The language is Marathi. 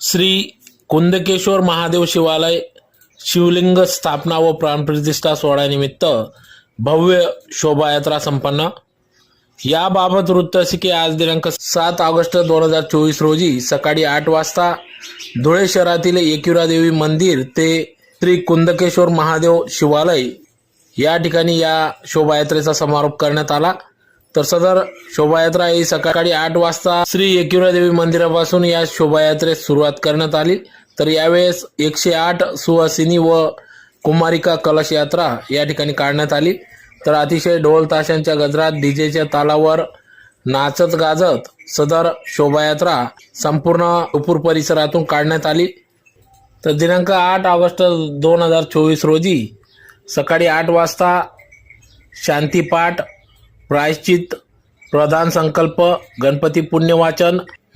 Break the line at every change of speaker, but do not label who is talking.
श्री कुंदकेश्वर महादेव शिवालय शिवलिंग स्थापना व प्राणप्रतिष्ठा सोहळ्यानिमित्त भव्य शोभायात्रा संपन्न। याबाबत वृत्त असे की आज दिनांक 7 ऑगस्ट 2024 रोजी सकाळी 8 वाजता धुळे शहरातील एकविरा देवी मंदिर ते श्री कुंदकेश्वर महादेव शिवालय या ठिकाणी या शोभायात्रेचा समारोप करण्यात आला। तर सदर शोभायात्रा ही सकाळी 8 वाजता श्री एकविरा देवी मंदिरापासून या शोभायात्रेस सुरुवात करण्यात आली। तर यावेळेस 108 सुवासिनी व कुमारिका कलश यात्रा या ठिकाणी काढण्यात आली। तर अतिशय ढोल ताशांच्या गजरात डीजेच्या तालावर नाचत गाजत सदर शोभायात्रा संपूर्ण उपूर परिसरातून काढण्यात आली। तर दिनांक 8 ऑगस्ट 2024 रोजी सकाळी 8 वाजता शांतीपाठ, प्रायश्चित, प्रधान संकल्प, गणपती पुण्यवाचन,